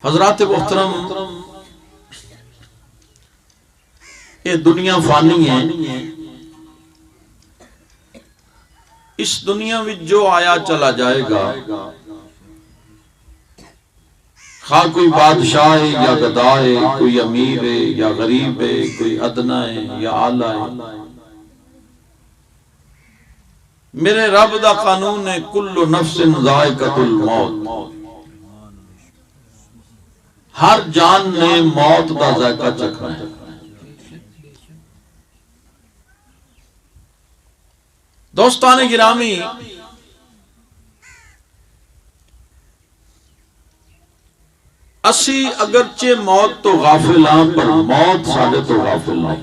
حضرات محترم، یہ دنیا فانی ہے. اس دنیا میں جو آیا چلا جائے گا، خواہ کوئی بادشاہ ہے یا گدا ہے، کوئی امیر ہے یا غریب ہے، کوئی ادنا ہے یا اعلیٰ ہے. میرے رب دا قانون ہے کل نفس ذائقۃ الموت. ہر جان نے موت دا ذائقہ چکھنا ہے. دوستان گرامی، اسی اگرچہ موت تو غافل ہاں، پر موت ساڈے تو غافل نہیں.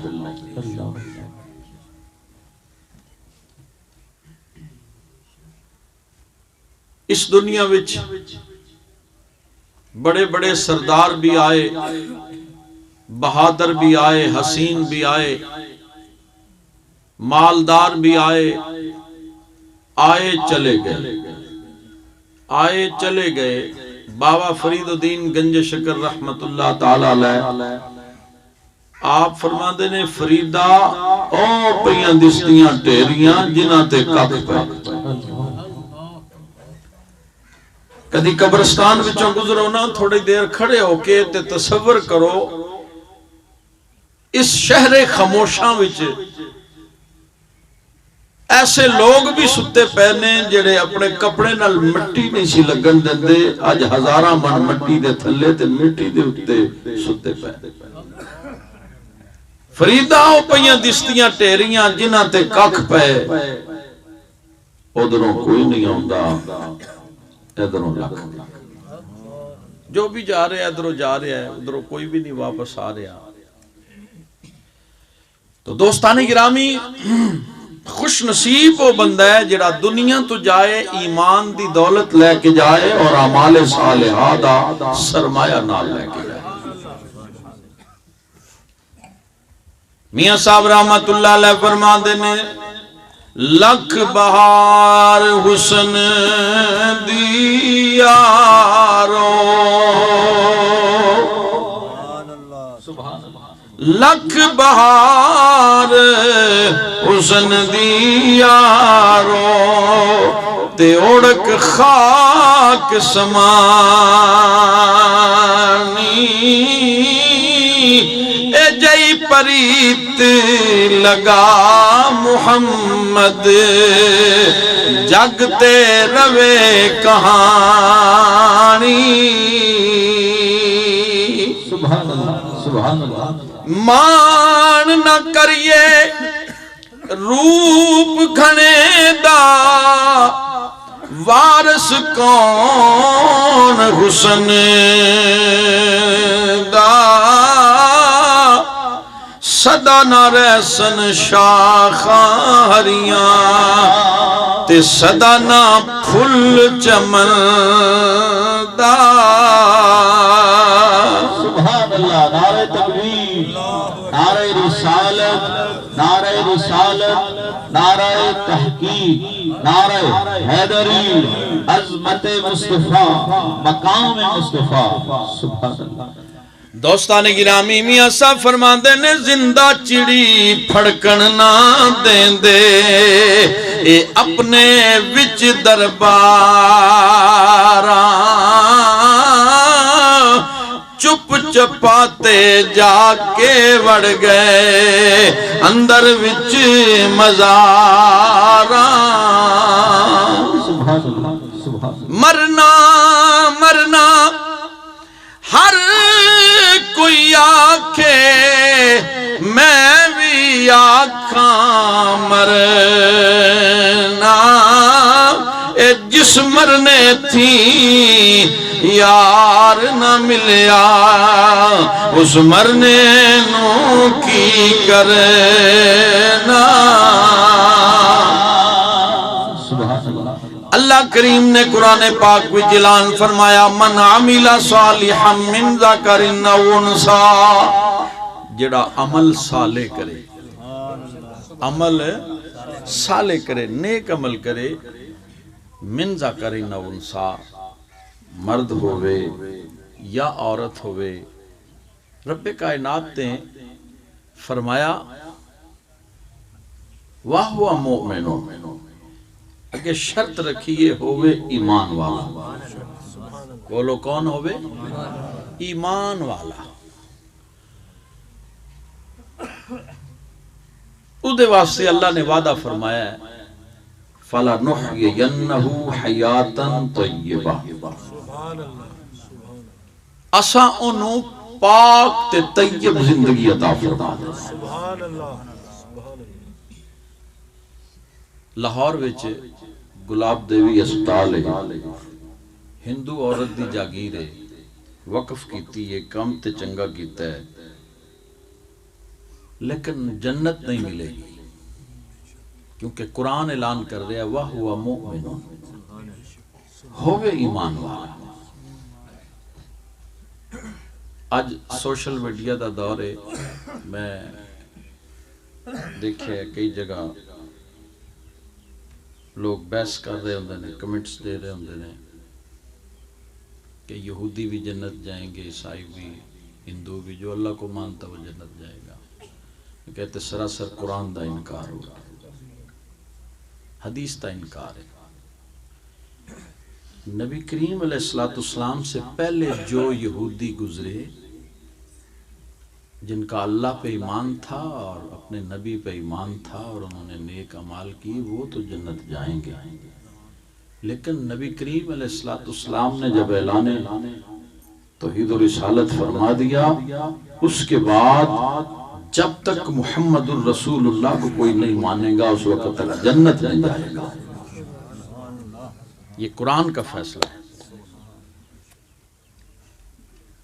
اس دنیا وچ بڑے بڑے سردار بھی آئے، بہادر بھی آئے، حسین بھی آئے، مالدار بھی آئے، آئے چلے گئے، آئے چلے گئے. بابا فرید الدین گنج شکر رحمت اللہ تعالی علیہ آپ فرماندے نے، فریدہ او پیاں دستیاں ٹیریاں جنہاں تے کک پہ. کدی قبرستان وچوں گزرو نا، تھوڑی دیر کھڑے ہو کے تے تصور کرو اس شہر خاموشاں وچ ایسے لوگ بھی ستے پہنے جڑے اپنے کپڑے نال مٹی نہیں سی لگن دیندے، آج ہزاراں من مٹی دے تھلے تے مٹی دے اتے ستے پہنے. فریدہ او پیاں دستیاں ٹیریاں جنہاں تے ککھ پہ. ادھروں کوئی نہیں آندا، ادھروں لکھ. جو بھی جا رہے ہیں ادھروں جا رہے ہیں، ادھروں کوئی بھی نہیں واپس آ رہا. تو دوستان گرامی، خوش نصیب وہ بندہ ہے جڑا دنیا تو جائے ایمان دی دولت لے کے جائے اور اعمال صالحہ دا سرمایہ نال لے کے جائے. میاں صاحب رحمت اللہ علیہ فرماندے نے، لکھ بہار حسن دی یارو، لکھ بہار حسن دی یارو، تے اڑک خاک سمانی، اے جئی پریت لگا محمد، جگ تے روے کہانی. سبحان اللہ، سبحان اللہ. مان نہ کریے روپ گھنے دا، وارث کون حسن دا، صدا نہ رہسن شاخاں ہریاں، تے صدا نہ پھل چمن دا. سبحان اللہ. نعرہ تکبیر، نعرہ رسالت، نعرہ رسالت، نعرہ تحقیق، نعرہ حیدری، عظمت مصطفیٰ، مقام مصطفیٰ. سبحان اللہ. دوستان گرامی، میاں صاحب فرماندے نے، زندہ چڑی پھڑکن نہ دیں دے، اے اپنے وچ درباراں، چپ چپاتے جا کے وڑ گئے اندر وچ مزاراں. مرنا مرنا ہر کوئی آکھے، میں بھی آکھاں مرنا، اے جس مرنے تھی یار نہ ملیا، اس مرنے نو کی کرنا. اللہ کریم نے قرآن پاک میں جلان فرمایا، من عمل صالحا من ذکر او انثی، جڑا عمل صالح کرے، عمل صالح کرے، نیک عمل کرے، من ذکر او انثی، مرد ہوئے یا عورت ہوئے، رب کائنات نے فرمایا وَهُوَ مُؤْمِنٌ، کہ شرط رکھیے ہوئے ایمان والا۔ بولو کون ہوئے؟ ایمان والا۔ اُدے واسطے اللہ نے وعدہ فرمایا ہے فَلَنُحْيِيَنَّهُ حَيَاتًا طَيِّبَةً، اساں انہوں پاک تے طیب زندگی عطا فرما دے۔ لاہور وچ گلاب دیوی اسپتال ہے، ہندو عورت دی جاگیر ہے، وقف کیتی ہے، کم تے چنگا کیتا ہے، لیکن جنت نہیں ملے گی، کیونکہ قرآن اعلان کر رہا ہے وَهُوَ مُؤْمِنٌ، ہوئے ایمان والا۔ آج سوشل میڈیا دا دور ہے، میں دیکھے کئی جگہ لوگ بحث کر رہے ہوندے نے، کمنٹس دے رہے ہوندے نے کہ یہودی بھی جنت جائیں گے، عیسائی بھی، ہندو بھی، جو اللہ کو مانتا وہ جنت جائے گا۔ کہتے سراسر قرآن دا انکار ہوگا، حدیث دا انکار ہے۔ نبی کریم علیہ السلام سے پہلے جو یہودی گزرے جن کا اللہ پہ ایمان تھا اور اپنے نبی پہ ایمان تھا اور انہوں نے نیک اعمال کی، وہ تو جنت جائیں گے، لیکن نبی کریم علیہ السلام نے جب اعلان توحید و رسالت فرما دیا، اس کے بعد جب تک محمد الرسول اللہ کو کوئی نہیں مانے گا اس وقت تک جنت نہیں جائے گا۔ یہ قرآن کا فیصلہ ہے۔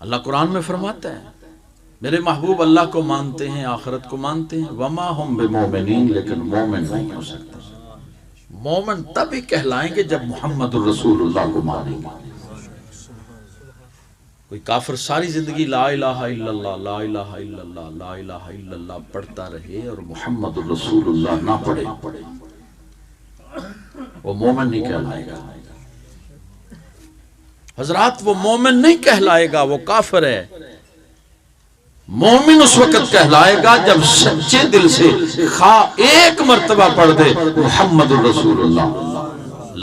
اللہ قرآن میں فرماتا ہے میرے محبوب اللہ کو مانتے ہیں، آخرت کو مانتے ہیں، وما ہم بمومنین، لیکن مومن نہیں ہو سکتے۔ مومن تب ہی کہلائیں گے جب محمد الرسول اللہ کو مانیں گے۔ کوئی کافر ساری زندگی لا الہ الا اللہ، لا الہ الا اللہ، لا الہ الا اللہ پڑھتا رہے اور محمد الرسول اللہ نہ پڑھے، وہ مومن نہیں کہلائے گا۔ حضرات وہ مومن نہیں کہلائے گا، وہ کافر ہے۔ مومن اس وقت کہلائے گا جب سچے دل سے خواہ ایک مرتبہ پڑھ دے محمد الرسول اللہ،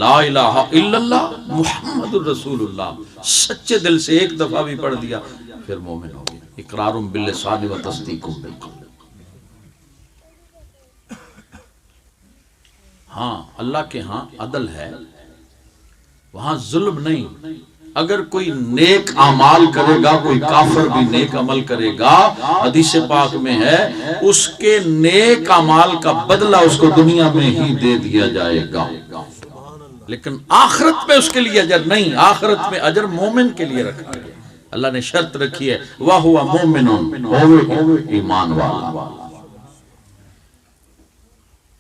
لا الہ الا اللہ محمد الرسول اللہ، سچے دل سے ایک دفعہ بھی پڑھ دیا، پھر مومن ہو گیا۔ اقرار باللسان و تصدیق بالقلب۔ ہاں اللہ کے ہاں عدل ہے، وہاں ظلم نہیں۔ اگر کوئی نیک اعمال کرے گا، کوئی کافر بھی نیک عمل کرے گا، حدیث پاک میں ہے اس کے نیک اعمال کا بدلہ اس کو دنیا میں ہی دے دیا جائے گا، لیکن آخرت میں اس کے لیے اجر نہیں، آخرت میں اجر مومن کے لیے رکھا گیا۔ اللہ نے شرط رکھی ہے وَهُوَ مُؤْمِنٌ، ہوئے ایمان والا۔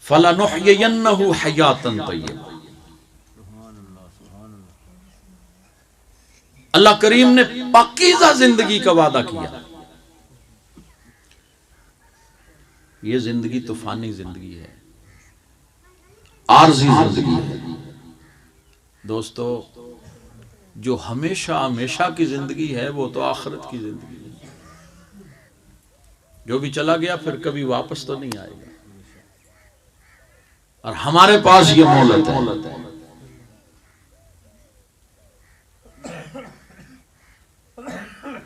فَلَنُحْيِيَنَّهُ حَيَاتًا طَيِّبَةً۔ اللہ کریم نے پاکیزہ زندگی کا وعدہ کیا۔ یہ زندگی تو فانی زندگی ہے، عارضی زندگی ہے دوستو۔ جو ہمیشہ ہمیشہ کی زندگی ہے وہ تو آخرت کی زندگی ہے۔ جو بھی چلا گیا پھر کبھی واپس تو نہیں آئے گا، اور ہمارے پاس یہ مہلت ہے۔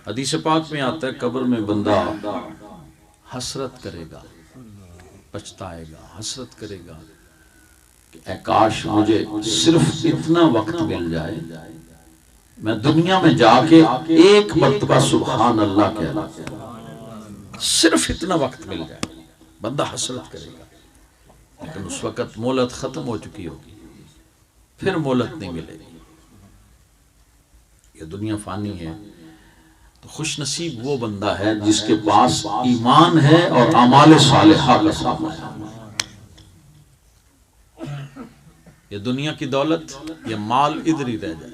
حدیث پاک میں آتا ہے قبر میں بندہ حسرت کرے گا، پچھتائے گا، حسرت کرے گا کہ اے کاش مجھے صرف اتنا وقت مل جائے، میں دنیا میں جا کے ایک مرتبہ سبحان اللہ کہہ، صرف اتنا وقت مل جائے، بندہ حسرت کرے گا، لیکن اس وقت مہلت ختم ہو چکی ہوگی، پھر مہلت نہیں ملے گی۔ یہ دنیا فانی ہے، تو خوش نصیب وہ بندہ ہے جس کے پاس ایمان ہے اور اعمال صالحہ کا سامنا ہے۔ یہ دنیا کی دولت، یہ مال ادھر ہی رہ جائے۔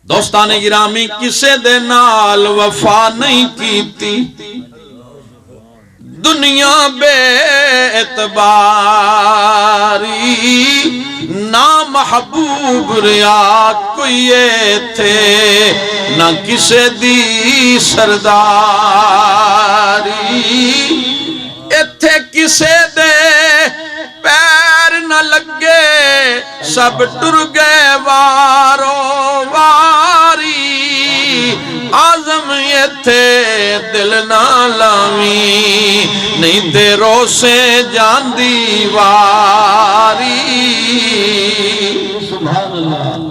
دوستان گرامی کسے دے نال وفا نہیں کیتی، دنیا بے اعتباری نہ محبوب ریا کوئی تھے نہ کسے دی سرداری ایتھے کسے دے پیر نہ لگے سب ٹر گئے وارو واری آزم ایتھے دل نہ لاوی نہیں تیرو سے جان دیواری سبحان اللہ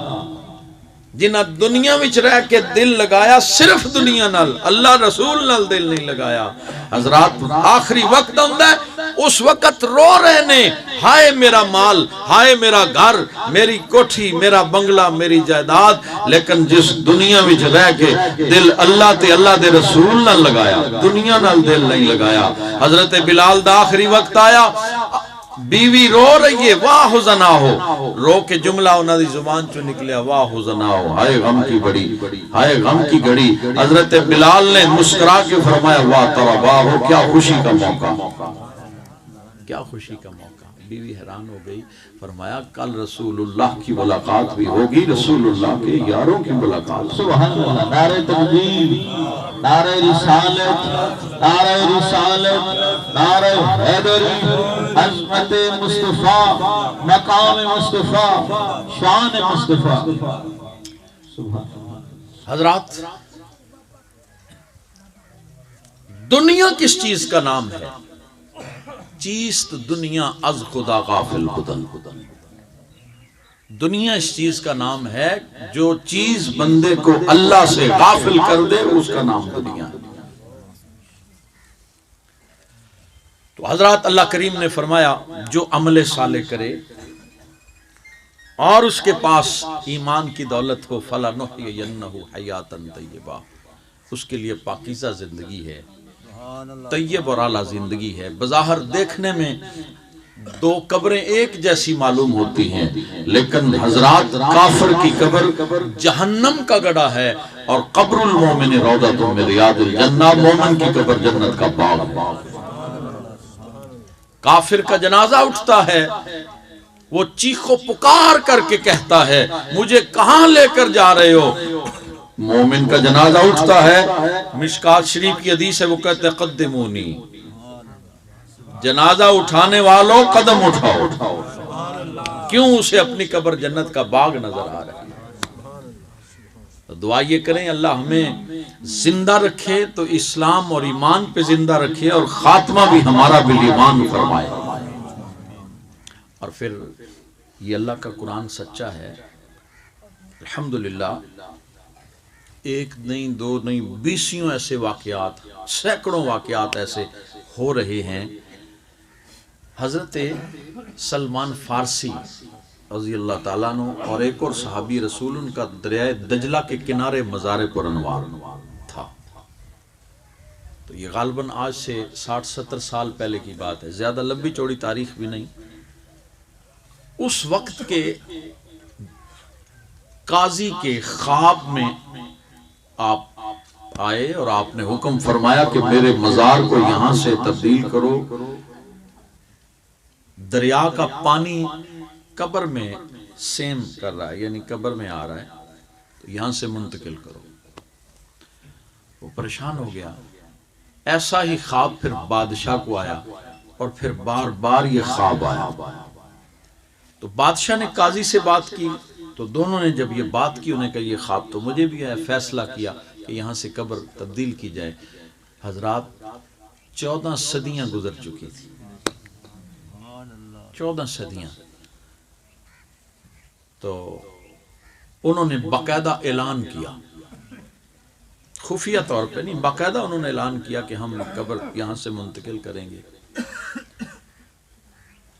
جنہ دنیا وچ رہ کے دل لگایا صرف دنیا نال اللہ رسول نال دل نہیں لگایا حضرات آخری وقت ہوندا ہے اس وقت رو رہے نے ہائے میرا مال ہائے میرا گھر میری کوٹھی میرا بنگلہ میری جائیداد لیکن جس دنیا وچ رہ کے دل اللہ تے اللہ دے رسول نال لگایا دنیا نال دل نہیں لگایا حضرت بلال دا آخری وقت آیا بیوی رو رہی ہے واہ حزنا ہو رو کے جملہ انہاں دی زبان چو نکلیا واہ حزنا ہو ہائے غم کی بڑی ہائے غم کی گھڑی حضرت بلال نے مسکرا کے فرمایا واہ تربا ہو کیا خوشی کا موقع کیا خوشی کا موقع بیوی حیران ہو گئی فرمایا کل رسول اللہ کی ملاقات بھی ہوگی رسول اللہ کے یاروں کی ملاقات سبحان اللہ نعرہ تکبیر نعرہ رسالت نعرہ حیدری عظمت مصطفیٰ مقام مصطفیٰ شان مصطفیٰ حضرات دنیا کس چیز کا نام ہے چیست دنیا از خدا غافل بدن دنیا اس چیز کا نام ہے جو چیز بندے کو اللہ سے غافل کر دے اس کا نام دنیا ہے تو حضرات اللہ کریم نے فرمایا جو عمل صالح کرے اور اس کے پاس ایمان کی دولت ہو فَلَنُحْيِيَنَّهُ حَيَاتًا طَيِّبًا اس کے لیے پاکیزہ زندگی ہے طیب اور اعلیٰ زندگی ہے بظاہر دیکھنے میں دو قبریں ایک جیسی معلوم ہوتی ہیں لیکن حضرات کافر کی قبر جہنم کا گڑھا ہے اور قبر المومن روضۃ من ریاض الجنہ مومن کی قبر جنت کا باغ ہے کافر کا جنازہ اٹھتا ہے وہ چیخو پکار کر کے کہتا ہے مجھے کہاں لے کر جا رہے ہو مومن کا جنازہ اٹھتا ہے مشکات شریف کی حدیث ہے وہ کہتے ہیں قدمونی جنازہ اٹھانے والوں قدم اٹھاؤ کیوں اسے اپنی قبر جنت کا باغ نظر آ رہا ہے دعا یہ کریں اللہ ہمیں زندہ رکھے تو اسلام اور ایمان پہ زندہ رکھے اور خاتمہ بھی ہمارا بالایمان فرمائے اور پھر یہ اللہ کا قرآن سچا ہے الحمدللہ ایک نہیں دو نہیں بیسیوں ایسے واقعات سینکڑوں واقعات ایسے ہو رہے ہیں حضرت سلمان فارسی رضی اللہ تعالیٰ عنہ اور ایک اور صحابی رسول ان کا دریائے دجلہ کے کنارے مزار پر انوار تھا تو یہ غالباً آج سے 60-70 سال پہلے کی بات ہے زیادہ لمبی چوڑی تاریخ بھی نہیں اس وقت کے قاضی کے خواب میں آپ آئے اور آپ نے حکم فرمایا کہ میرے مزار کو یہاں سے تبدیل کرو دریا کا پانی قبر میں سیم کر رہا ہے یعنی قبر میں آ رہا ہے تو یہاں سے منتقل کرو وہ پریشان ہو گیا ایسا ہی خواب پھر بادشاہ کو آیا اور پھر بار بار یہ خواب آیا تو بادشاہ نے قاضی سے بات کی تو دونوں نے جب یہ بات کی انہیں کہا یہ خواب تو مجھے بھی ہے فیصلہ کیا کہ یہاں سے قبر تبدیل کی جائے حضرات 14 صدیاں گزر چکی تھی 14 صدیاں تو انہوں نے باقاعدہ اعلان کیا خفیہ طور پہ نہیں باقاعدہ انہوں نے اعلان کیا کہ ہم قبر یہاں سے منتقل کریں گے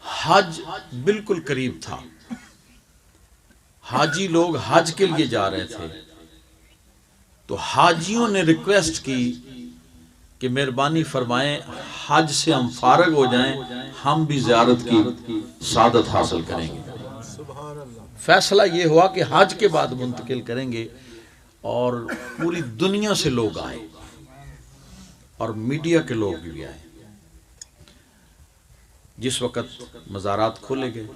حج بالکل قریب تھا حاجی لوگ حج کے لیے جا رہے تھے تو حاجیوں نے ریکویسٹ کی کہ مہربانی فرمائیں حج سے ہم فارغ ہو جائیں ہم بھی زیارت کی سعادت حاصل کریں گے فیصلہ یہ ہوا کہ حج کے بعد منتقل کریں گے اور پوری دنیا سے لوگ آئے اور میڈیا کے لوگ بھی آئے جس وقت مزارات کھولے گئے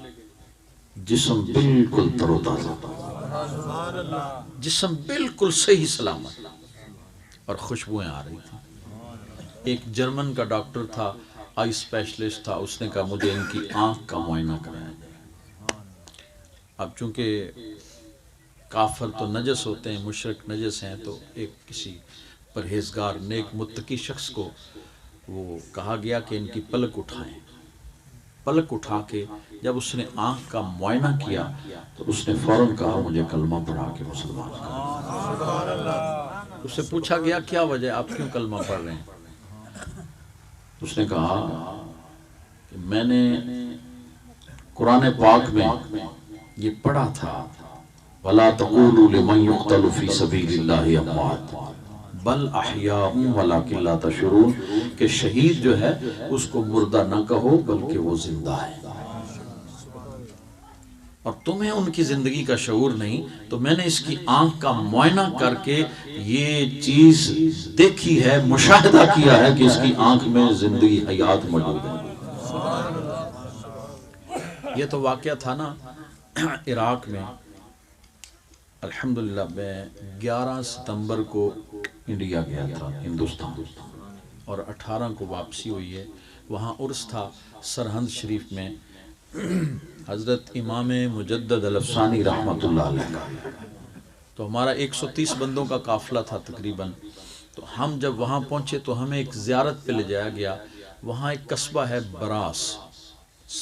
جسم بالکل تر و تازہ، جسم بالکل صحیح سلامت اور خوشبوئیں آ رہی تھیں۔ ایک جرمن کا ڈاکٹر تھا، آئی اسپیشلسٹ تھا، اس نے کہا مجھے ان کی آنکھ کا معائنہ کرایا جائے۔ اب چونکہ کافر تو نجس ہوتے ہیں، مشرک نجس ہیں، تو ایک کسی پرہیزگار نیک متقی شخص کو وہ کہا گیا کہ ان کی پلک اٹھائیں۔ پلک اٹھا کے جب اس نے آنکھ کا معائنہ کیا تو اس نے فوراً کہا مجھے کلمہ پڑھا کے مسلمان کر۔ اس سے پوچھا گیا کیا وجہ، آپ کیوں کلمہ پڑھ رہے ہیں؟ اس نے کہا کہ میں نے قرآن پاک میں یہ پڑھا تھا وَلَا تَقُولُوا لِمَنْ يُقْتَلُ فِي سَبِيلِ اللَّهِ أَمْوَاتٌ بل احیاء ولکن لا تشعرون، کہ شہید جو ہے اس کو مردہ نہ کہو بلکہ وہ زندہ ہے، اور تمہیں ان کی زندگی کا شعور نہیں۔ تو میں نے اس کی آنکھ کا معائنہ کر کے یہ چیز دیکھی ہے، مشاہدہ کیا ہے کہ اس کی آنکھ میں زندگی حیات موجود ہے۔ یہ تو واقعہ تھا نا عراق میں۔ الحمدللہ میں 11 ستمبر کو انڈیا گیا تھا، ہندوستان، اور 18 کو واپسی ہوئی ہے۔ وہاں عرس تھا سرہند شریف میں حضرت امام مجدد الافسانی رحمۃ اللہ علیہ کا۔ تو ہمارا 130 بندوں کا قافلہ تھا تقریباً۔ تو ہم جب وہاں پہنچے تو ہمیں ایک زیارت پہ لے جایا گیا۔ وہاں ایک قصبہ ہے براس،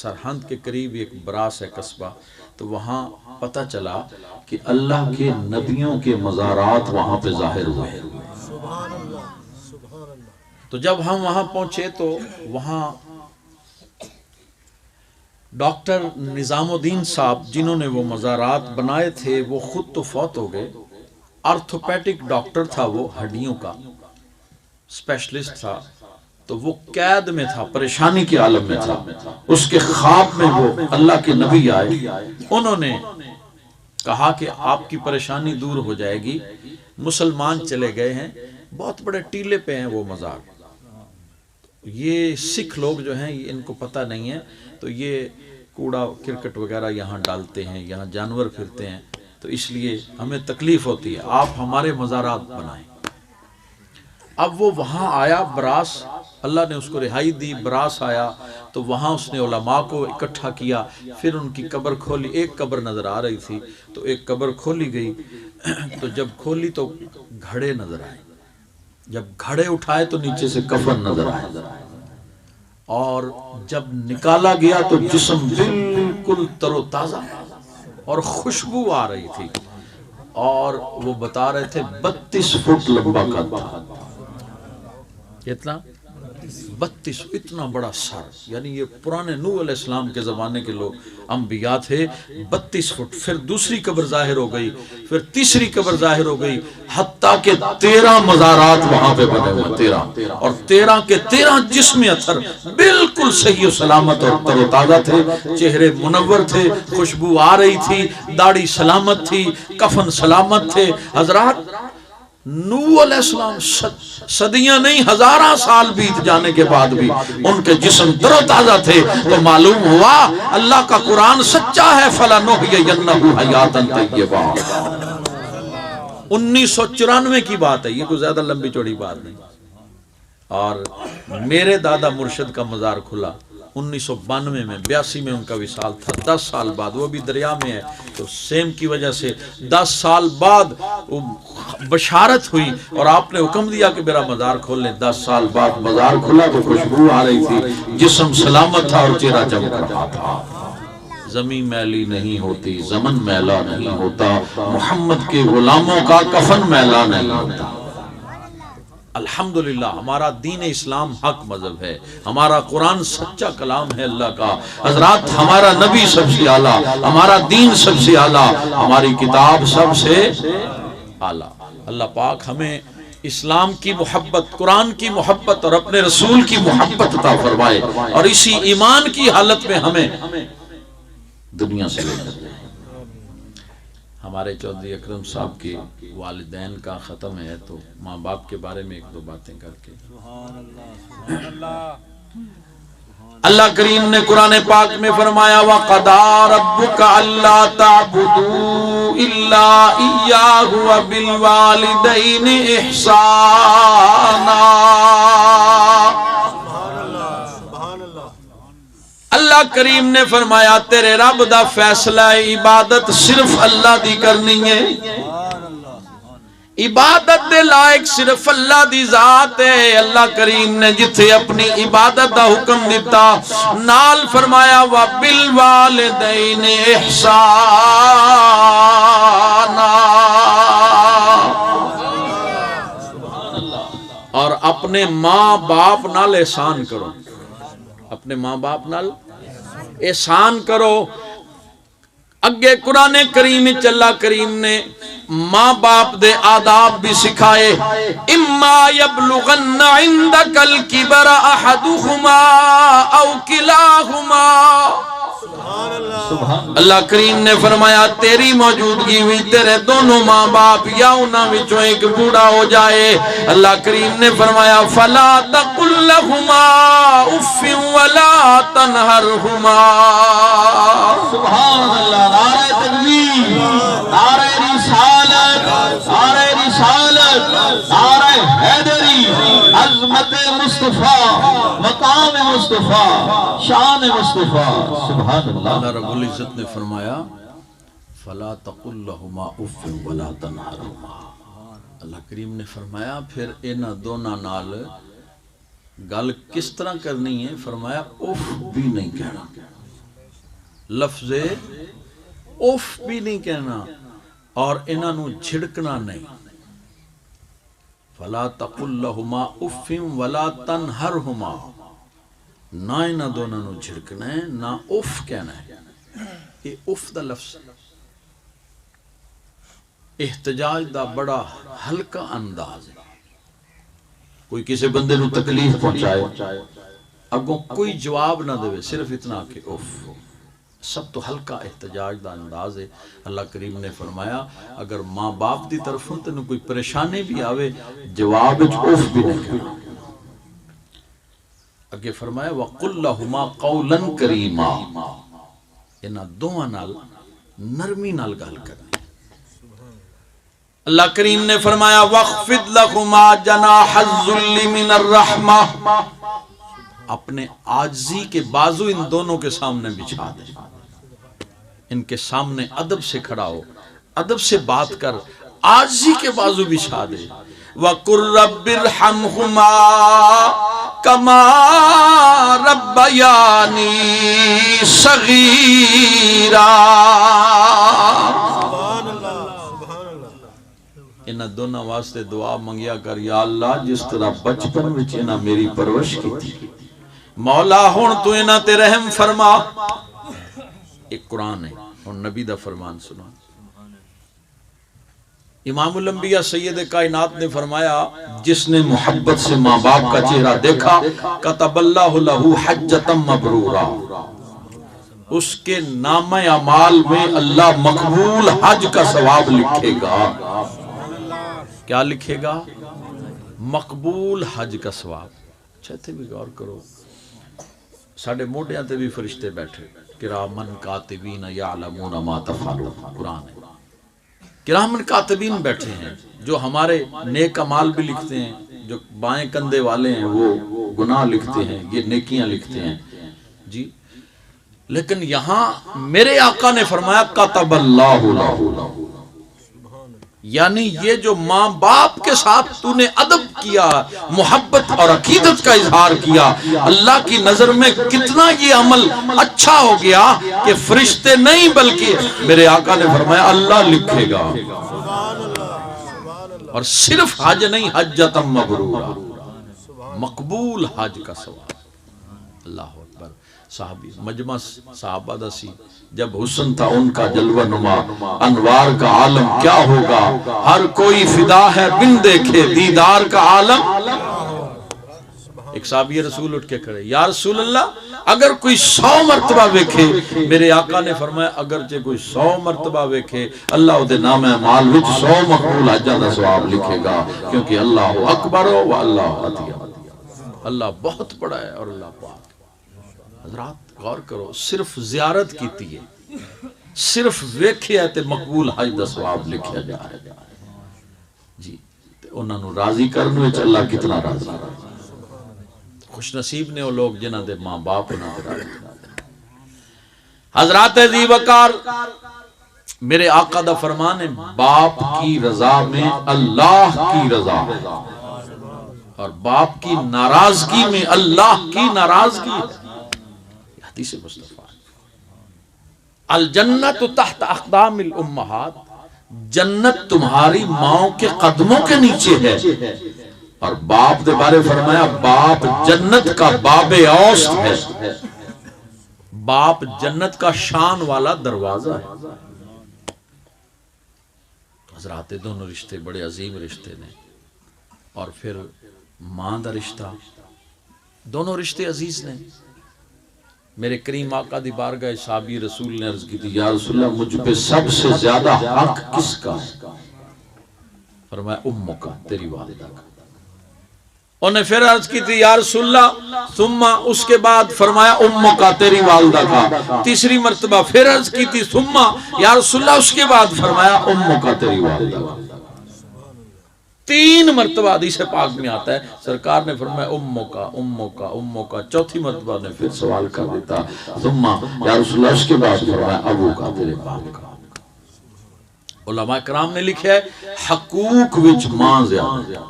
سرہند کے قریب ایک براس ہے قصبہ۔ تو وہاں پتہ چلا کہ اللہ کے نبیوں کے مزارات وہاں پہ ظاہر ہوئے ہیں۔ تو جب ہم وہاں پہنچے تو وہاں ڈاکٹر نظام الدین صاحب جنہوں نے وہ مزارات بنائے تھے وہ خود تو فوت ہو گئے۔ آرتھوپیڈک ڈاکٹر تھا، وہ ہڈیوں کا اسپیشلسٹ تھا، تو وہ قید میں تھا، پریشانی کے عالم میں تھا۔ اس کے خواب میں وہ اللہ کے نبی آئے، انہوں نے کہا کہ آپ کی پریشانی دور ہو جائے گی۔ مسلمان چلے گئے ہیں، بہت بڑے ٹیلے پہ ہیں وہ مزار۔ یہ سکھ لوگ جو ہیں ان کو پتہ نہیں ہے، تو یہ کوڑا کرکٹ وغیرہ یہاں ڈالتے ہیں، یہاں جانور پھرتے ہیں، تو اس لیے ہمیں تکلیف ہوتی ہے، آپ ہمارے مزارات بنائیں۔ اب وہ وہاں آیا براس، اللہ نے اس کو رہائی دی، براس آیا تو وہاں اس نے علماء کو اکٹھا کیا، پھر ان کی قبر کھولی۔ ایک قبر نظر آ رہی تھی تو ایک قبر کھولی گئی، تو جب کھولی تو گھڑے نظر آئے، جب گھڑے اٹھائے تو نیچے سے کفن نظر آئے، اور جب نکالا گیا تو جسم بالکل تر و تازہ اور خوشبو آ رہی تھی، اور وہ بتا رہے تھے 32 فٹ لمبا قد تھا۔ کتنا؟ 32، اتنا بڑا سر، یعنی یہ پرانے نوح علیہ السلام کے زمانے کے لوگ انبیاء تھے۔ 32 فٹ۔ پھر دوسری قبر ظاہر ہو گئی، پھر تیسری قبر ظاہر ہو گئی، حتیٰ کہ 13 مزارات وہاں پہ بنے ہوئے، 13، اور 13 کے 13 جسم اثر بالکل صحیح و سلامت اور تر و تازہ تھے، چہرے منور تھے، خوشبو آ رہی تھی، داڑھی سلامت تھی، کفن سلامت تھے۔ حضرات نوح علیہ السلام صدیاں نہیں، ہزاراں سال بیت جانے کے بعد بھی ان کے جسم تر و تازہ تھے، تو معلوم ہوا اللہ کا قرآن سچا ہے۔ فَلَنُحْيِيَنَّهُ حَيَاتًا طَيِّبَةً۔ 1994 کی بات ہے، یہ کوئی زیادہ لمبی چوڑی بات نہیں۔ اور میرے دادا مرشد کا مزار کھلا 1992 میں، 82 میں ان کا وصال تھا، 10 سال بعد، وہ بھی دریا میں ہے تو سیم کی وجہ سے 10 سال بعد بشارت ہوئی اور آپ نے حکم دیا کہ میرا مزار کھول لیں۔ 10 سال بعد مزار کھلا تو خوشبو آ رہی تھی، جسم سلامت تھا اور چہرہ چمک رہا تھا۔ زمین میلی نہیں ہوتی، زمن میلا نہیں ہوتا، محمد کے غلاموں کا کفن میلا نہیں ہوتا۔ الحمدللہ ہمارا دین اسلام حق مذہب ہے، ہمارا قرآن سچا کلام ہے اللہ کا۔ حضرات ہمارا نبی سب سے اعلیٰ، ہمارا دین سب سے اعلیٰ، ہماری کتاب سب سے اعلیٰ۔ اللہ پاک ہمیں اسلام کی محبت، قرآن کی محبت اور اپنے رسول کی محبت عطا فرمائے، اور اسی ایمان کی حالت میں ہمیں دنیا سے لے جائے۔ ہمارے چودھری اکرم صاحب کے والدین کا ختم ہے، تو ماں باپ کے بارے میں ایک دو باتیں کر کے۔ اللہ کریم نے قرآن پاک میں فرمایا وَقَضَىٰ رَبُّكَ أَلَّا تَعْبُدُوا إِلَّا إِيَّاهُ وَبِالْوَالِدَيْنِ إِحْسَانًا۔ اللہ کریم نے فرمایا تیرے رب دا فیصلہ عبادت صرف اللہ دی کرنی ہے، عبادت دے لائق صرف اللہ دی ذات ہے۔ اللہ کریم نے جتھے اپنی عبادت دا حکم دیتا نال فرمایا وَبِالْوَالِدَيْنِ إِحْسَانًا، اور اپنے ماں باپ نال احسان کرو، اپنے ماں باپ نال احسان کرو۔ اگے قرآن کریم اللہ کریم نے ماں باپ دے آداب بھی سکھائے۔ اما یبلغن عندک الکبر احدہما او کلاہما، اللہ کریم نے فرمایا تیری موجودگی ہوئی تیرے دونوں ماں باپ یا انہاں وچوں ایک بوڑھا ہو جائے، اللہ کریم نے فرمایا فلا تقل لهما اف ولا تنہرهما۔ سبحان اللہ، نعرہ تکبیر، نعرہ رسالت، نعرہ رسالت، نعرہ حیدری، عظمت مصطفیٰ، مقام مصطفیٰ، شان مصطفیٰ۔ سبحان اللہ۔ اللہ رب العزت نے فرمایا فلا تقل لهما اف ولا تنہرهما، اللہ کریم نے فرمایا پھر انہاں دونوں نال گل کس طرح کرنی ہے؟ فرمایا اف بھی نہیں کہنا، لفظ اف بھی نہیں کہنا، اور انہاں نو جھڑکنا نہیں۔ فلا تقل لهما اف ولا تنہرهما، نہ انہاں دونوں نو جھڑکنا ہے نہ اف کہنا ہے۔ یہ اف دا لفظ احتجاج دا بڑا ہلکا انداز ہے۔ کوئی کسی بندے نو تکلیف پہنچائے اگوں کوئی جواب نہ دے، صرف اتنا کہ اف، سب تو ہلکا احتجاج دا انداز ہے۔ اللہ کریم نے فرمایا اگر ماں باپ دی طرفوں تینوں کوئی پریشانی بھی آوے جواب وچ اف بھی نہیں کہنا۔ اگے فرمایا وَقُلْ لَهُمَا قَوْلًا كَرِيمًا، انہاں دوواں نال نرمی نال گل کرنی۔ اللہ کریم نے فرمایا وَاخْفِضْ لَهُمَا جَنَاحَ الذُّلِّ مِنَ الرَّحْمَةِ، اپنے عاجزی کے بازو ان دونوں کے سامنے بچھا دے، ان کے سامنے ادب سے کھڑا ہو، ادب سے بات کر، عاجزی کے بازو بچھا دے۔ وَقُلْ رَبِّ ارْحَمْهُمَا كَمَا رَبَّيَانِي صَغِيرًا، انہاں دونوں واسطے دعا منگیا کر یا اللہ جس طرح بچپن وچ انہاں میری پرورش کی تھی، مولا ہن تو انہاں تے رحم فرما۔ ایک قرآن ہے اور نبی دا فرمان سنا۔ امام الانبیاء سید کائنات نے فرمایا جس نے محبت سے ماں باپ کا چہرہ دیکھا کتب اللہ لہ حجۃ مبرورا، اس کے نامہ اعمال میں اللہ مقبول حج کا ثواب لکھے گا۔ کیا لکھے گا؟ مقبول حج کا ثواب۔ چھتے بھی غور کرو، ساڑھے موٹیاں تے بھی فرشتے بیٹھے، کرامن کاتبین یعلمون ما تفعلون، قرآن ہے۔ کرامن کاتبین بیٹھے ہیں جو ہمارے نیک اعمال بھی لکھتے ہیں، جو بائیں کندھے والے ہیں وہ گناہ لکھتے ہیں، یہ نیکیاں لکھتے ہیں جی۔ لیکن یہاں میرے آقا نے فرمایا کتب اللہ لہ، یعنی یہ جو ماں باپ کے ساتھ تو نے ادب کیا، محبت اور عقیدت کا اظہار کیا، اللہ کی نظر میں کتنا یہ عمل اچھا ہو گیا کہ فرشتے نہیں بلکہ میرے آقا نے فرمایا اللہ لکھے گا۔ اور صرف حج نہیں، حجۃ مبرورہ، مقبول حج کا ثواب۔ اللہ اکبر۔ صحابی مجمع صحابہ دا سی، جب حسن تھا ان کا جلوہ نما، انوار کا عالم کیا ہوگا، ہر کوئی فدا ہے بن دیکھے دیدار کا عالم۔ ایک صحابی رسول اٹھ کے کھڑے، یا رسول اللہ اگر کوئی 100 مرتبہ ویکھے، میرے آقا نے فرمایا اگرچہ کوئی 100 مرتبہ ویکھے اللہ دے نام اعمال وچ 100 مقبول حجاں دا ثواب لکھے گا، کیونکہ اللہ اکبر و اللہ عطیہ، اللہ بہت بڑا ہے اور اللہ پاک۔ حضرات غور کرو، صرف زیارت کیتی ہے، صرف ویکھیا تے مقبول حج دا ثواب لکھیا جا رہا ہے جی۔ تے انہاں نو راضی کرنے وچ اللہ کتنا راضی ہے۔ خوش نصیب نے وہ لوگ جنہاں دے ماں باپ انہاں دے راضی۔ حضرات ذی وقار میرے آقا دا فرمان ہے، باپ کی رضا میں اللہ کی رضا ہے، اور باپ کی ناراضگی میں اللہ کی ناراضگی ہے۔ یہ حدیث مصطفیٰ۔ الجنت تحت اقدام الامہات، جنت تمہاری ماؤں کے قدموں کے نیچے ہے، اور باپ دے بارے فرمایا باپ جنت کا باب اوسط ہے، باپ جنت کا شان والا دروازہ ہے۔ حضرات دونوں رشتے بڑے عظیم رشتے نے، اور پھر ماں دا رشتہ، دونوں رشتے عزیز نے۔ میرے کریم آقا دی بارگاہ صحابی رسول نے عرض کی تھی، یا رسول اللہ مجھ پہ سب سے زیادہ حق کس کا ہے؟ فرمایا امہ کا، تیری والدہ کا۔ انہیں پھر عرض کی تھی، یا رسول اللہ ثم، اس کے بعد فرمایا امہ کا، تیری والدہ کا۔ تیسری مرتبہ پھر عرض کی تھی ثم، یا رسول اللہ اس کے بعد فرمایا امہ کا، تیری والدہ کا۔ 3 مرتبہ حدیث پاک میں آتا ہے، سرکار نے فرمایا امہ کا، امہ کا، امہ کا۔ چوتھی مرتبہ نے پھر سوال کر دیتا ثم، یا رسول اللہ اس کے بعد فرمایا ابو کا، تیرے باپ کا۔ علماء کرام نے لکھا ہے حقوق وچ ماں زیادہ،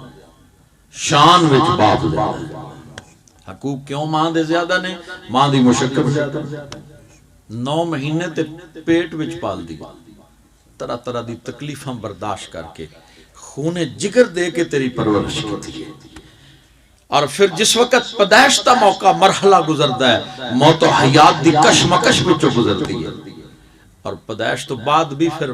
شان وچ باپ زیادہ۔ حقوق کیوں ماں دے زیادہ نے؟ ماں دی مشقت زیادہ، 9 مہینے تے پیٹ وچ پال دی، طرح طرح دی تکلیفاں برداشت کر کے خون جگر دے کے تیری پرورش کی ہے، اور پھر جس وقت پیدائش دا موقع مرحلہ گزردا ہے، موت و حیات دی کشمکش وچوں گزرتی ہے، اور پیدائش تو بعد بھی پھر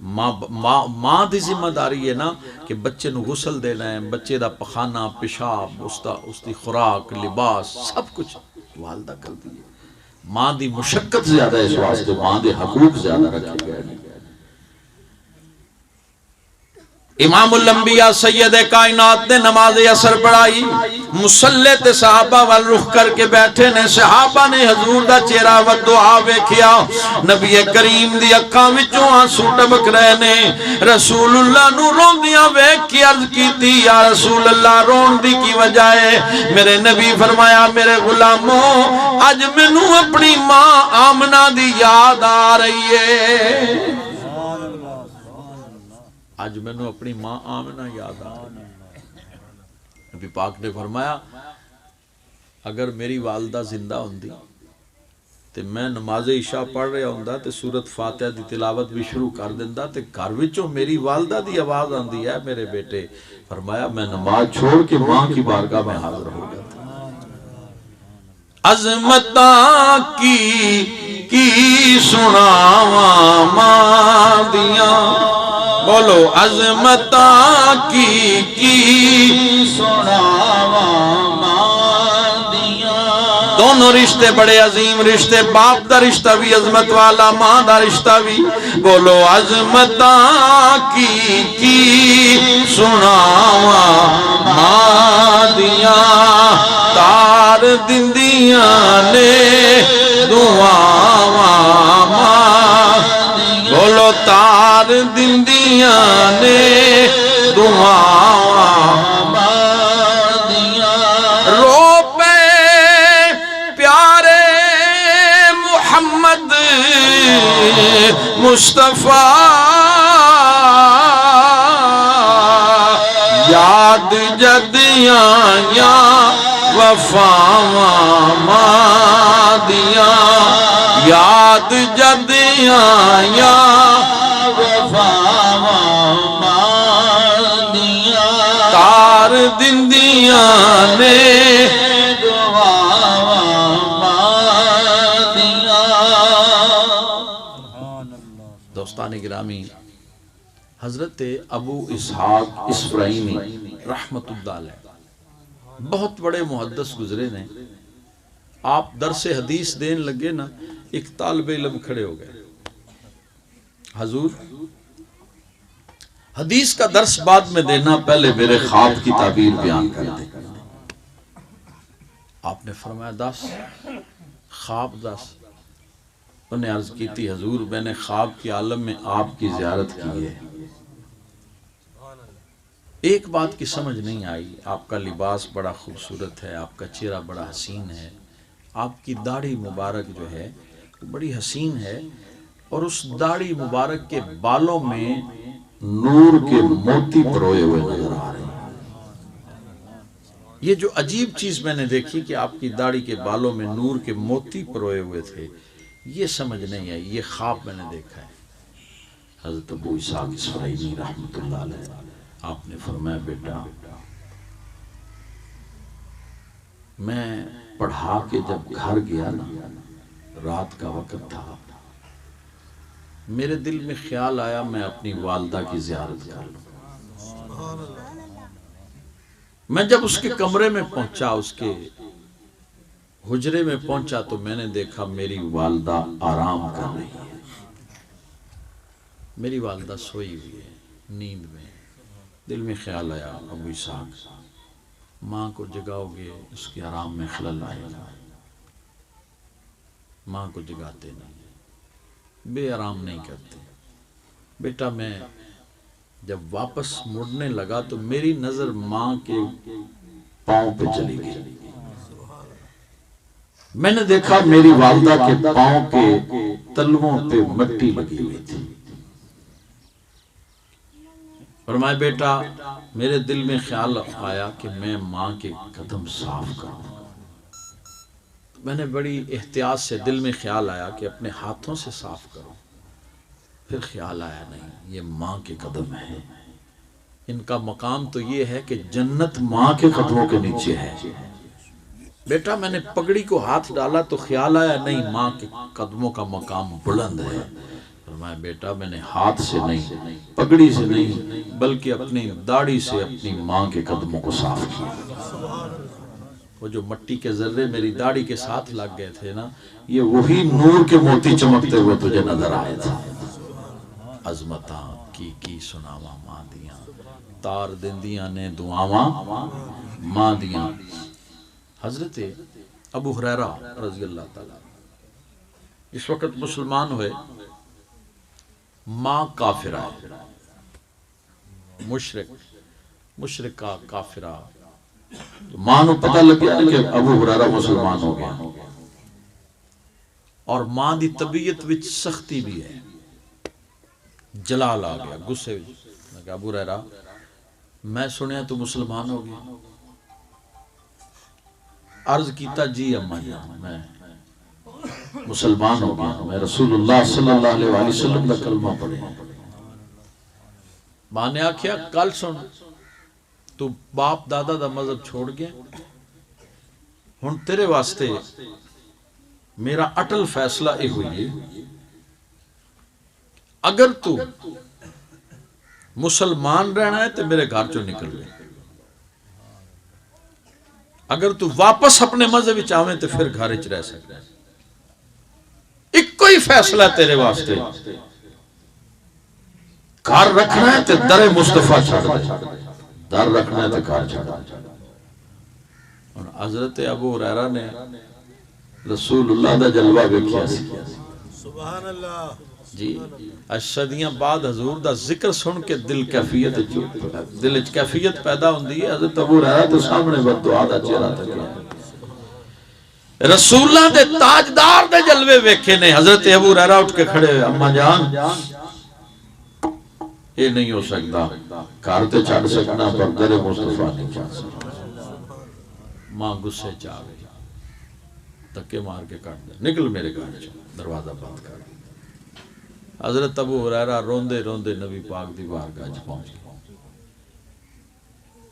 ماں دی ذمہ داری ہے نا کہ بچے نو غسل دینا ہے، بچے دا پخانہ پیشاب، اس دی خوراک، لباس، سب کچھ والدہ کرتی ہے۔ ماں دی مشقت زیادہ ہے، اس واسطے ماں دے حقوق زیادہ رکھے گئے ہیں۔ امام الانبیاء سید کائنات نے نماز عصر پڑھائی، مصلی تے صحابہ وال رخ کر کے بیٹھے نے، صحابہ نے حضور دا چہرہ و دعا ویکھیا، نبی کریم دی اکھاں وچوں آنسو ٹپک رہے نے۔ رسول اللہ نو روندیاں ویکھ کے عرض کیتی، یا رسول اللہ رون دی کی وجہ ہے؟ میرے نبی فرمایا میرے غلاموں اج مینوں اپنی ماں آمنہ دی یاد آ رہی ہے، آج میں نے اپنی ماں آمنہ یاد آ رہی ہے۔ نبی پاک نے فرمایا اگر میری والدہ زندہ ہوندی تے میں نماز عشاء پڑھ رہا ہوندا تے سورۃ فاتحہ دی تلاوت بھی شروع کر دیندا تے گھر وچوں میری والدہ دی آواز آندی ہے، میرے بیٹے۔ فرمایا میں نماز چھوڑ کے ماں کی بارگاہ میں حاضر ہو گیا تھا۔ عظمتاں کی سناواں ماں دیاں، بولو عظمتاں کی سناواں ماں دیاں۔ دونوں رشتے بڑے عظیم رشتے، باپ دا رشتہ بھی عظمت والا، ماں دا رشتہ بھی۔ بولو عظمتاں کی سناواں ماں دیاں، تار دندیاں نے دعاواں ماں، بولو تار دندیاں نے دعاواں ماں دیاں۔ رو پے پیارے محمد مصطفیٰ، یاد جد آیاں وفاواں ماں دیاں، یاد جد آیاں وفاواں ماں دیاں، تار دندیاں نے دعاواں ماں دیاں۔ دوستان گرامی، حضرت ابو اسحاق اسفرائینی رحمت اللہ علیہ بہت بڑے محدث گزرے نے۔ آپ درس حدیث دین لگے نا، ایک طالب علم کھڑے ہو گئے، حضور حدیث کا درس بعد میں دینا، پہلے میرے خواب کی تعبیر بیان کر دیں۔ آپ نے فرمایا دس۔ خواب دس، انہیں عرض کی تھی حضور میں نے خواب کے عالم میں آپ کی زیارت کی ہے، ایک بات کی سمجھ نہیں آئی، آپ کا لباس بڑا خوبصورت ہے، آپ کا چہرہ بڑا حسین ہے، آپ کی داڑھی مبارک جو ہے بڑی حسین ہے، اور اس داڑھی مبارک کے بالوں میں نور کے موتی پروئے ہوئے نظر آ رہے ہیں۔ یہ جو عجیب چیز میں نے دیکھی کہ آپ کی داڑھی کے بالوں میں نور کے موتی پروئے ہوئے تھے، یہ سمجھ نہیں آئی، یہ خواب میں نے دیکھا ہے۔ حضرت ابو اسحاق اسفراینی رحمۃ اللہ علیہ آپ نے فرمایا بیٹا میں پڑھا کے جب گھر گیا نا، رات کا وقت تھا، میرے دل میں خیال آیا میں اپنی والدہ کی زیارت کر لوں۔ میں جب اس کے کمرے میں پہنچا، اس کے حجرے میں پہنچا تو میں نے دیکھا میری والدہ آرام کر رہی ہے، میری والدہ سوئی ہوئی ہے نیند میں۔ دل میں خیال آیا ابو اسحاق ماں کو جگاؤ گے اس کے آرام میں خلل آئے گا، ماں کو جگاتے نہیں، بے آرام نہیں کرتے۔ بیٹا میں جب واپس مڑنے لگا تو میری نظر ماں کے پاؤں پہ چلی گئی، میں نے دیکھا میری والدہ کے پاؤں کے تلووں پہ مٹی لگی ہوئی تھی۔ فرمایا بیٹا میرے دل میں خیال آیا کہ میں ماں کے قدم صاف کروں، میں نے بڑی احتیاط سے دل میں خیال آیا کہ اپنے ہاتھوں سے صاف کروں، پھر خیال آیا نہیں یہ ماں کے قدم ہیں، ان کا مقام تو یہ ہے کہ جنت ماں کے قدموں کے نیچے ہے۔ بیٹا میں نے پگڑی کو ہاتھ ڈالا تو خیال آیا نہیں ماں کے قدموں کا مقام بلند ہے۔ فرمایا بیٹا میں نے ہاتھ سے نہیں، پگڑی سے نہیں، بلکہ اپنی داڑھی سے اپنی ماں کے قدموں کو صاف کیا۔ وہ جو مٹی کے ذرے میری داڑھی کے ساتھ لگ گئے تھے نا، یہ وہی نور کے موتی چمکتے ہوئے تجھے نظر آئے تھے۔ عظمتاں کی سناواں ماں دیاں، تار دندیاں نے دعاواں ماں دیاں۔ حضرت ابو ہریرہ رضی اللہ تعالیٰ اس وقت مسلمان ہوئے، ماں کافرہ ہے، مشرکہ کافرہ، ماں نو پتہ لگ گیا کہ ابو ہریرہ مسلمان ہو گیا، اور ماں دی طبیعت وچ سختی بھی ہے، جلال آ گیا، غصے وچ ابو ہریرہ میں سنیا تو مسلمان ہو گیا۔ عرض کیتا جی اماں جان میں مسلمان ہو گیا، میں رسول اللہ صلی اللہ علیہ وآلہ وسلم کا کلمہ پڑھے۔ ماں نے آکھیا کل سن تو باپ دادا دا مذہب چھوڑ گیا، ہن تیرے واسطے میرا اٹل فیصلہ یہ ہوئی ہے اگر تو مسلمان رہنا ہے تو میرے گھر چوں نکل لے، اگر تو واپس اپنے مذہب وچ آویں تو پھر گھر وچ رہ سکتا ہے۔ ایک کوئی فیصلہ تیرے واسطے، گھر رکھنا ہے تو در مصطفیٰ چھڑ دے، در رکھنا ہے تو گھر چھڑ دے۔ اور حضرت ابو ہریرہ نے رسول اللہ دا جلوہ ویکھیا سی، سبحان اللہ جی صدیاں بعد حضور دا ذکر سن کے دل کیفیت پیدا ہوندی ہے۔ حضرت ابو ہریرہ تو سامنے بددعا دا چہرہ تک رسول اللہ دے تاجدار دے جلوے ویکھے نے۔ حضرت ابو ہریرہ اٹھ کے کھڑے ہوئے، اماں جان یہ نہیں ہو سکتا، گھر تے چھڑ سکنا پر در مصطفیٰ نہیں چھڑ سکتا۔ ماں غصے چاہ گئی، دھکے مار کے کٹ دے، نکل میرے گھر چ، دروازہ بند کر۔ حضرت ابو ہریرہ روندے روندے نبی پاک دی بارگاہ وچ پہنچ گئے۔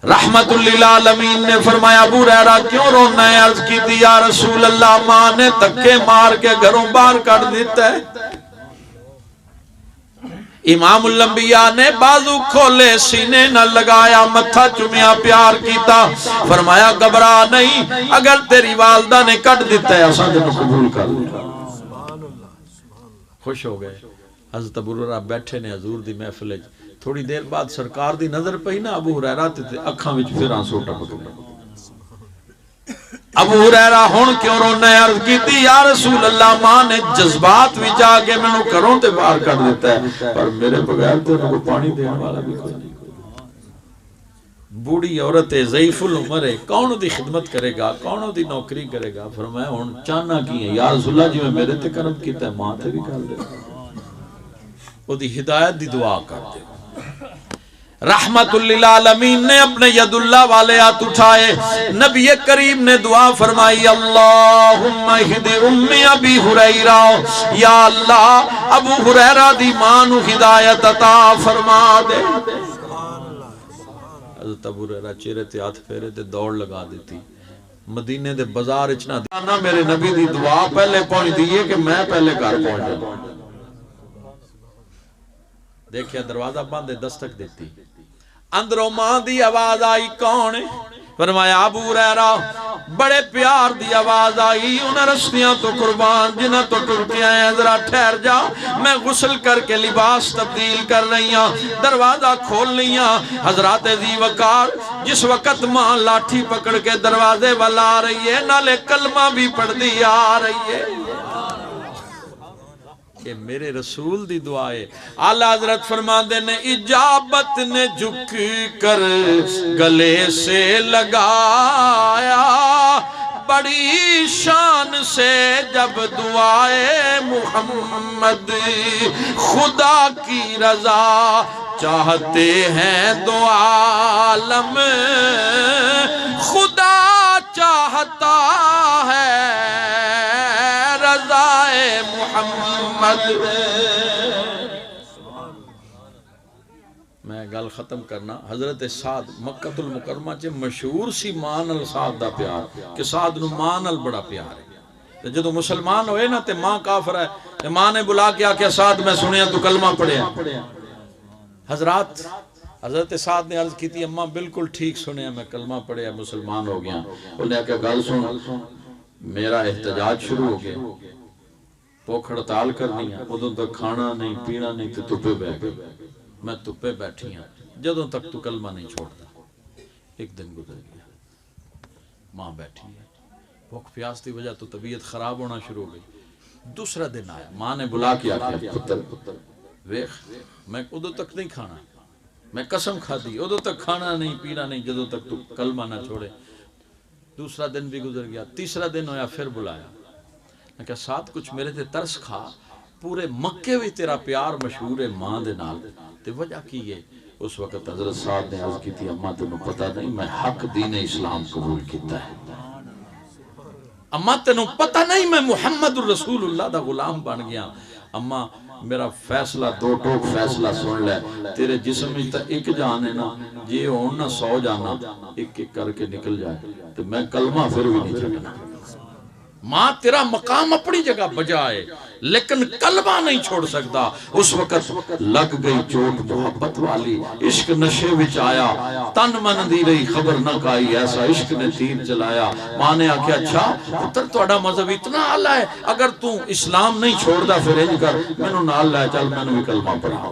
رحمت للعالمین نے فرمایا ابو ہریرہ کیوں رونا ہے؟ عرض کی تھی یا رسول اللہ ماں نے دھکے مار کے گھروں باہر کٹ دیتا ہے۔ امام الانبیاء نے بازو کھولے، سینے نہ لگایا، متھا چومیا، پیار کیتا، فرمایا گھبرا نہیں، اگر تیری والدہ نے کٹ دیتا ہے اساں تینوں قبول کر لیا۔ خوش ہو گئے۔ حضرت ابو ہریرہ بیٹھے نے حضور دی محفل وچ، تھوڑی دیر بعد سرکار دی نظر پئی نا ابو ہریرہ تے اکھاں وچ پھر آنسو ٹپک پئے۔ ابو ابو ہریرہ ہن کیوں رونا ہے؟ عرض کیتی یا رسول اللہ ماں نے جذبات وچ آ کے مینوں گھروں تے باہر کر دیتا ہے، پر میرے بغیر تو انہوں کو پانی دینے والا بھی کوئی نہیں۔ بوڑھی عورت ہے، ضعیف العمر ہے، کون دی خدمت کرے گا، کون دی نوکری کرے گا؟ فرمایا ہن چاہنا کی ہے؟ یا رسول اللہ جی میں میرے تے کرم کیتا ہے ماں تے بھی کر دے، او دی ہدایت دی دعا کر دے۔ رحمت للعالمین نے اپنے ید اللہ والے ہاتھ اٹھائے، نبی کریم نے دعا فرمائی اللہم اہد امی ابی ہریرہ، یا اللہ ابو ہریرہ دی ماں نو ہدایت عطا فرما دے۔ حضرت ابو ہریرہ چہرے تے ہاتھ پھیرے تے دوڑ لگا دیتی، مدینے دے بازار اچنا دینا میرے نبی دی دعا پہلے پہنچ دیئے کہ میں پہلے گھر پہنچ جاؤں۔ دیکھیا دروازہ بند ہے، دستک دیتی، اندروں ماں دی آواز آئی، کون ہے؟ فرمایا ابو ہریرہ، بڑے پیار دی آواز آئی، انہیں رستیاں تو قربان جنہ تو ٹر کے آئے ہیں، ذرا ٹھہر جا، میں غسل کر کے لباس تبدیل کر رہی ہوں، دروازہ کھول رہی ہوں۔ حضرات ذی وقار جس وقت ماں لاٹھی پکڑ کے دروازے والا آ رہی ہے، نالے کلمہ بھی پڑھ دی آ رہی ہے کہ میرے رسول دی دعائے۔ اعلیٰ حضرت فرماندے نے اجابت نے جھک کر گلے سے لگایا، بڑی شان سے جب دعائے محمد خدا کی رضا چاہتے ہیں دو عالم، خدا چاہتا ہے رضائے محمد۔ میں گل ختم کرنا، حضرت سعد مکہ المکرمہ چے مشہور سی ماں نال سعد دا پیار کہ سعد نو ماں نال بڑا پیار ہے۔ جدو مسلمان ہوئے نا تے ماں کافر ہے، تے ماں نے بلا کے آکھیا سعد میں سنیا تو کلمہ پڑھیا۔ حضرت سعد نے عرض کی تھی اماں بالکل ٹھیک سنیا، میں کلمہ پڑھیا مسلمان ہو گیا۔ انہوں نے کہا گل سن، میرا احتجاج شروع ہو گیا، بھوک ہڑتال کرنی ہے، ادھوں تک کھانا نہیں پینا نہیں تو تپے بیٹھ گئے، میں تپے بیٹھی ہوں جدوں تک تو کلمہ نہیں چھوڑتا۔ ایک دن گزر گیا، ماں بیٹھی ہے، بھوک پیاس دی وجہ تو طبیعت خراب ہونا شروع ہو گئی۔ دوسرا دن آیا، ماں نے بلا کے آکھیا پتر ویخ میں ادھوں تک نہیں کھانا، میں قسم کھا دی ادھوں تک کھانا نہیں پینا نہیں جدوں تک تو کلمہ نہ چھوڑے۔ دوسرا دن بھی گزر گیا، تیسرا دن ہویا، پھر بلایا، میں کہا ساتھ کچھ میرے تے ترس کھا، پورے مکے بھی تیرا پیار مشہور ہے ماں دے نال، تے وجہ کی ہے؟ اس وقت حضرت سعد نے عرض کی تھی اماں تینوں پتہ نہیں میں حق دین اسلام قبول کیتا ہے، اماں تینوں پتہ نہیں میں محمد رسول اللہ دا غلام بن گیا، اماں میرا فیصلہ دو ٹوک فیصلہ سن لے، تیرے جسم میں تا ایک جان ہے نا، یہ ہون نہ 100 جانا، ایک ایک کر کے نکل جائے تو میں کلمہ پھر بھی نہیں چھڑنا۔ ماں تیرا مقام اپنی جگہ بجائے لیکن کلمہ نہیں چھوڑ سکتا۔ اس وقت لگ گئی چوٹ محبت والی، عشق نشے وچ آیا، تن من دی رہی خبر نہ کائی، ایسا عشق نے تیر چلایا۔ ماں نے آکھیا اچھا پتر تہاڈا مذہب اتنا اعلیٰ ہے، اگر تو اسلام نہیں چھوڑ دا پھر انج کر مینوں نال لے چل، مینوں بھی کلمہ پڑھا۔